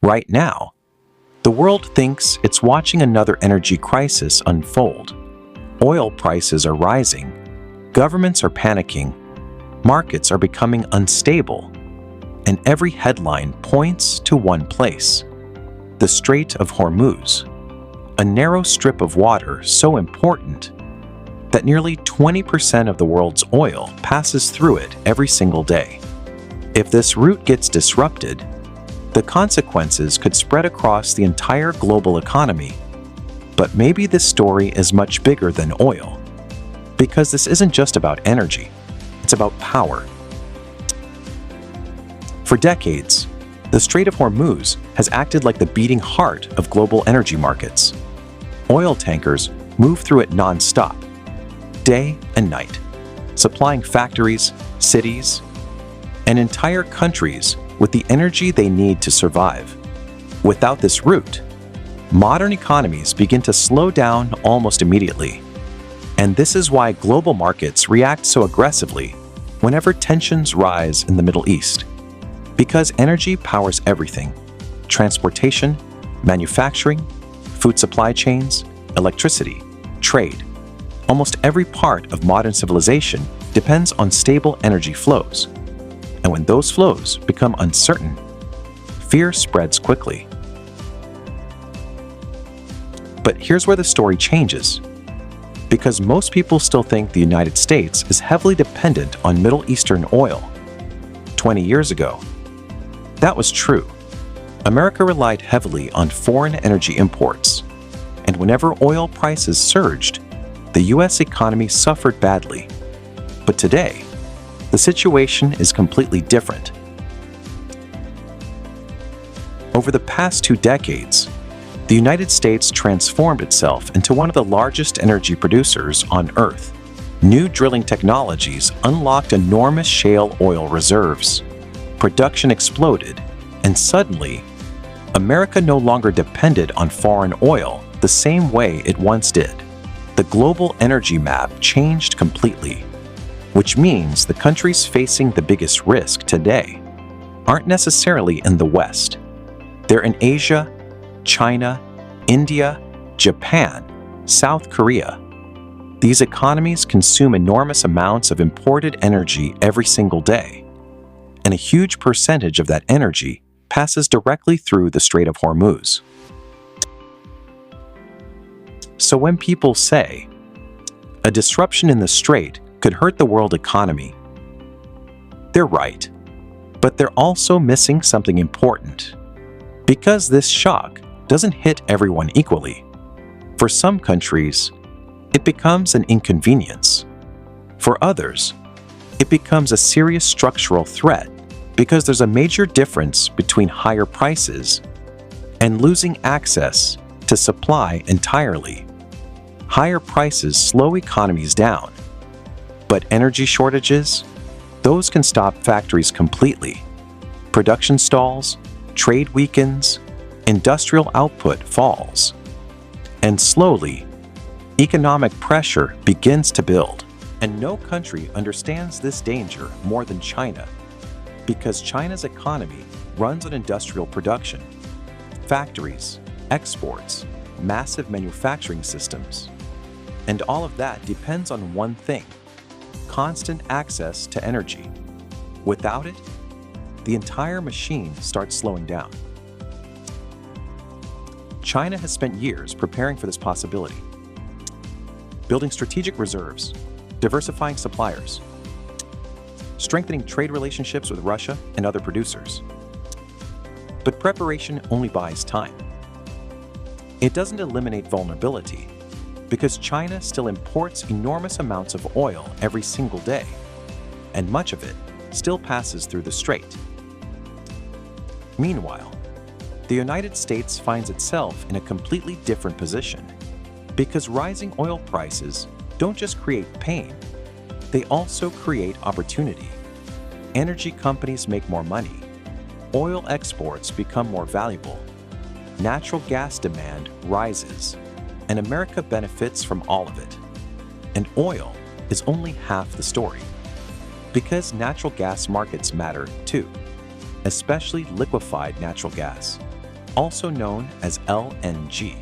Right now, the world thinks it's watching another energy crisis unfold. Oil prices are rising, governments are panicking, markets are becoming unstable, and every headline points to one place: the Strait of Hormuz, a narrow strip of water so important that nearly 20% of the world's oil passes through it every single day. If this route gets disrupted, the consequences could spread across the entire global economy. But maybe this story is much bigger than oil, because this isn't just about energy, it's about power. For decades, the Strait of Hormuz has acted like the beating heart of global energy markets. Oil tankers move through it non-stop, day and night, supplying factories, cities, and entire countries with the energy they need to survive. Without this route, modern economies begin to slow down almost immediately. And this is why global markets react so aggressively whenever tensions rise in the Middle East. Because energy powers everything: transportation, manufacturing, food supply chains, electricity, trade. Almost every part of modern civilization depends on stable energy flows. And when those flows become uncertain, fear spreads quickly. But here's where the story changes. Because most people still think the United States is heavily dependent on Middle Eastern oil. 20 years ago, that was true. America relied heavily on foreign energy imports, and whenever oil prices surged, the US economy suffered badly. But today, the situation is completely different. Over the past 2 decades, the United States transformed itself into one of the largest energy producers on Earth. New drilling technologies unlocked enormous shale oil reserves. Production exploded, and suddenly, America no longer depended on foreign oil the same way it once did. The global energy map changed completely, which means the countries facing the biggest risk today aren't necessarily in the West. They're in Asia, China, India, Japan, South Korea. These economies consume enormous amounts of imported energy every single day, and a huge percentage of that energy passes directly through the Strait of Hormuz. So when people say, a disruption in the strait could hurt the world economy, they're right, but they're also missing something important. Because this shock doesn't hit everyone equally. For some countries, it becomes an inconvenience. For others, it becomes a serious structural threat because there's a major difference between higher prices and losing access to supply entirely. Higher prices slow economies down, but energy shortages, those can stop factories completely. Production stalls, trade weakens, industrial output falls, and slowly, economic pressure begins to build. And no country understands this danger more than China, because China's economy runs on industrial production, factories, exports, massive manufacturing systems. And all of that depends on one thing: constant access to energy. Without it, the entire machine starts slowing down. China has spent years preparing for this possibility, building strategic reserves, diversifying suppliers, strengthening trade relationships with Russia and other producers. But preparation only buys time. It doesn't eliminate vulnerability, because China still imports enormous amounts of oil every single day, and much of it still passes through the strait. Meanwhile, the United States finds itself in a completely different position, because rising oil prices don't just create pain, they also create opportunity. Energy companies make more money, oil exports become more valuable, natural gas demand rises, and America benefits from all of it. And oil is only half the story, because natural gas markets matter too, especially liquefied natural gas. also known as LNG.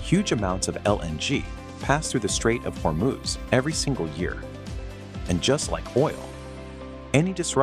Huge amounts of LNG pass through the Strait of Hormuz every single year. And just like oil, any disruption